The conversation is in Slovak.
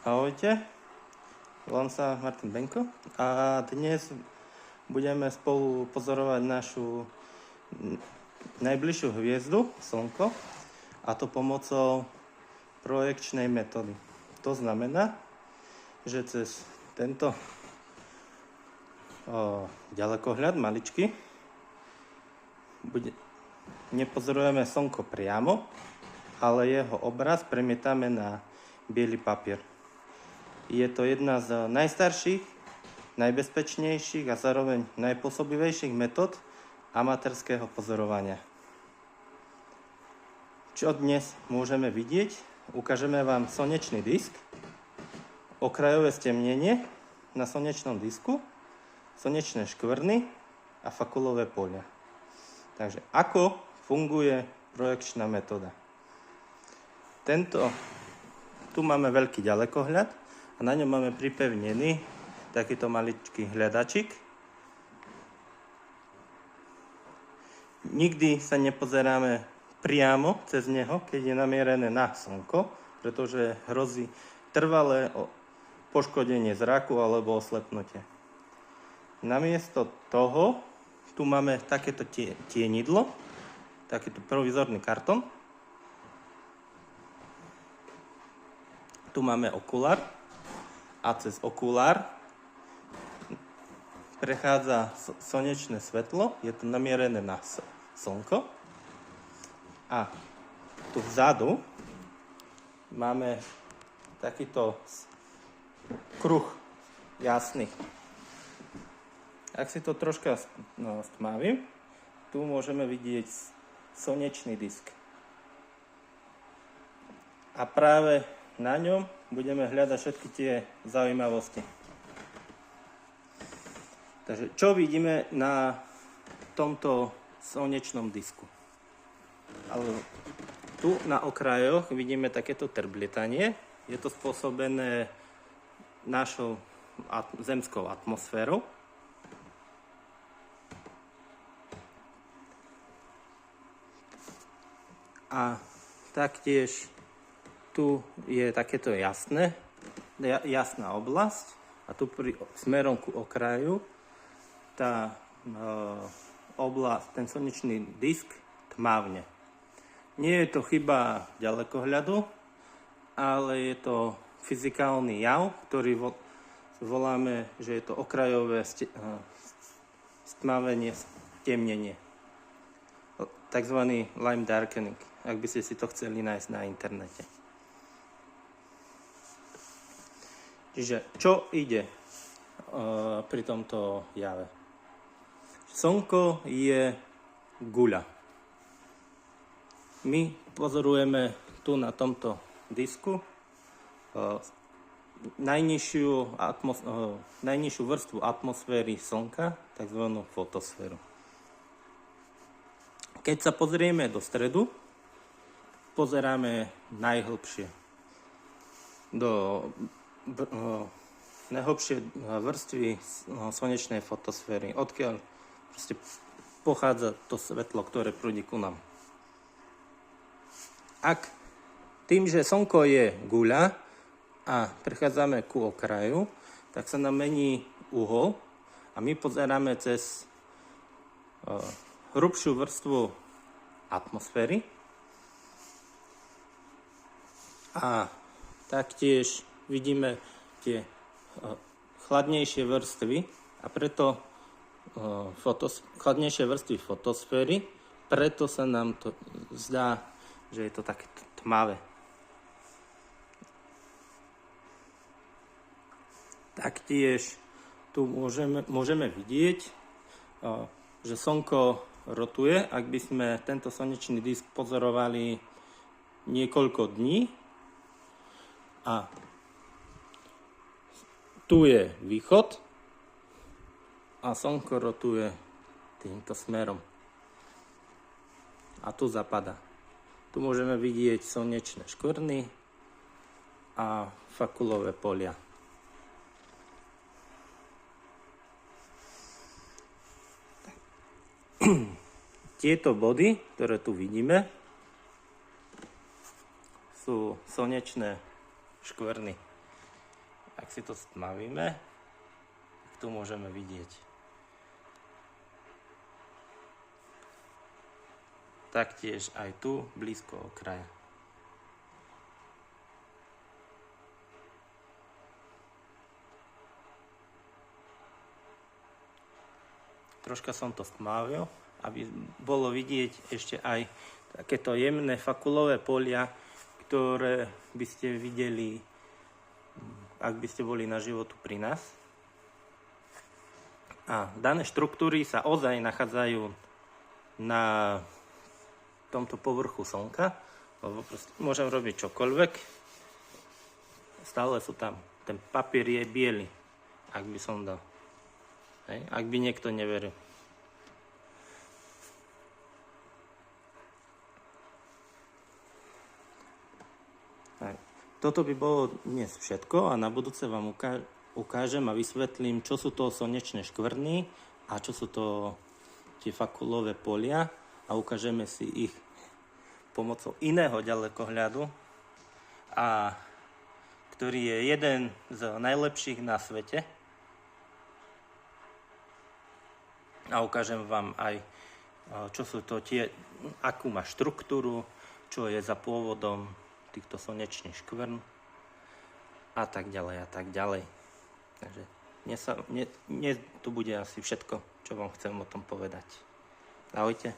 Ahojte, volám sa Martin Benko a dnes budeme spolu pozorovať našu najbližšiu hviezdu, Slnko, a to pomocou projekčnej metódy. To znamená, že cez tento ďalekohľad maličký nepozorujeme Slnko priamo, ale jeho obraz premietame na biely papier. Je to jedna z najstarších, najbezpečnejších a zároveň najpôsobivejších metód amatérského pozorovania. Čo dnes môžeme vidieť? Ukážeme vám slnečný disk, okrajové stemnenie na slnečnom disku, slnečné škvrny a fakulové poľa. Takže ako funguje projekčná metóda? Tu máme veľký ďalekohľad a na ňom máme pripevnený takýto maličký hľadačik. Nikdy sa nepozeráme priamo cez neho, keď je namierené na Slnko, pretože hrozí trvalé poškodenie zraku alebo oslepnutie. Namiesto toho tu máme takéto tienidlo, takýto provizorný kartón. Tu máme okulár a cez okulár prechádza slnečné svetlo, je to namierené na Slnko. A tu vzadu máme takýto kruh jasný. Ak si to troška stmavím, tu môžeme vidieť slnečný disk. A práve na ňom budeme hľadať všetky tie zaujímavosti. Takže čo vidíme na tomto slnečnom disku? Tu na okrajoch vidíme takéto trblietanie. Je to spôsobené našou zemskou atmosférou. A taktiež tu je takéto jasná oblasť a tu smerom ku okraju tá oblasť, ten slnečný disk tmavne. Nie je to chyba ďalekohľadu, ale je to fyzikálny jav, ktorý voláme, že je to okrajové stmavenie, stemnenie. Takzvaný line darkening, ak by ste si to chceli nájsť na internete. Čiže čo ide pri tomto jave? Slnko je guľa. My pozorujeme tu na tomto disku najnižšiu vrstvu atmosféry Slnka, takzvanú fotosféru. Keď sa pozrieme do stredu, pozeráme najhlbšie do najhlbšie vrstvy slnečnej fotosféry, odkiaľ pochádza to svetlo, ktoré prúdi ku nám. Ak tým, že Slnko je guľa a prechádzame ku okraju, tak sa nám mení uhol a my pozeráme cez hrubšiu vrstvu atmosféry a taktiež vidíme tie chladnejšie vrstvy a preto chladnejšie vrstvy fotosféry, preto sa nám to zdá, že je to také tmavé. Taktiež tu môžeme vidieť, že Slnko rotuje. Ak by sme tento slnečný disk pozorovali niekoľko dní a tu je východ a Slnko rotuje týmto smerom. A tu zapadá. Tu môžeme vidieť slnečné škvrny a fakulové poľa. Tieto body, ktoré tu vidíme, sú slnečné škvrny. Ak si to stmavíme, tak tu môžeme vidieť. Taktiež aj tu blízko okraja. Troška som to stmavil, aby bolo vidieť ešte aj takéto jemné fakulové polia, ktoré by ste videli, ak by ste boli na životu pri nás. A dané štruktúry sa ozaj nachádzajú na tomto povrchu slnka, lebo môžem robiť čokoľvek. Stále sú tam, ten papier je biely, ak by som dal. Hej, ak by niekto neveril. Toto by bolo dnes všetko a na budúce vám ukážem a vysvetlím, čo sú to slnečné škvrny a čo sú to tie fakulové polia a ukážeme si ich pomocou iného ďalekohľadu, a ktorý je jeden z najlepších na svete. A ukážem vám aj, čo sú to tie, akú má štruktúru, čo je za pôvodom týchto slnečných škvrn a tak ďalej a tak ďalej. Takže dnes to bude asi všetko, čo vám chcem o tom povedať. Ahojte.